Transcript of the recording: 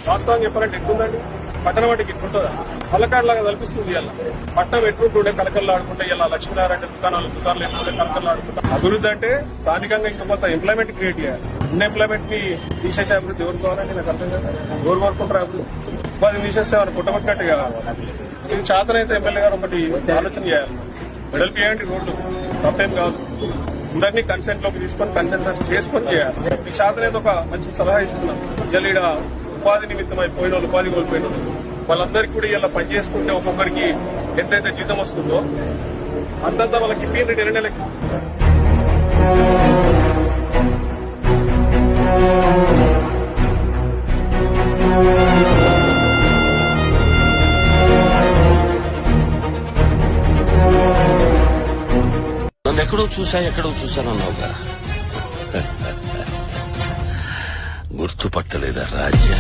వాస్తవం చెప్పాలంటే ఎక్కువందండి. పట్టణం వాటికి ఇట్లుంటుందా? కలకాడలాగా కల్పిస్తుంది. ఇలా పట్టణం ఎట్లుంటుండే కలకల్లా ఆడుకుంటే ఇలా లక్ష్మీనారాయణ దుకాణాలు ఎట్లుంటే కలకల్లా ఆడుకుంటా. అభివృద్ధి అంటే స్థానికంగా ఇంకా కొంత ఎంప్లాయ్మెంట్ క్రియేట్ చేయాలి. అన్ఎంప్లాయ్మెంట్ ని తీసేసే అభివృద్ధి ఎవరు కావాలండి? నాకు అర్థం కాదు. ఎవరు కోరుకుంటారు అభివృద్ధి? ఉపాధి తీసేసేవారు పుట్టబట్టినట్టు కావాలి. ఇది చేతనైతే ఎమ్మెల్యే గారు ఒకటి ఆలోచన చేయాలి. మెడల్ చేయండి రోడ్లు, తప్పేం కాదు. అందరినీ కన్సెంట్ లోకి తీసుకొని కన్సెన్సస్ చేసుకొని చేయాలి. ఈ చేతనైతే ఒక మంచి సలహా ఇస్తున్నాం. ఇలా ఉపాధి నిమిత్తం అయిపోయిన వాళ్ళు, ఉపాధి కోల్పోయిన వాళ్ళందరికీ కూడా ఇలా పని చేసుకుంటే ఒక్కొక్కరికి ఎంతైతే జీతం వస్తుందో అంతంతా వాళ్ళకి ఇప్పిండి 2 నెలలకి. నన్ను ఎక్కడో చూశానన్నావుగా, గుర్తుపట్టలేదా రాజ్య?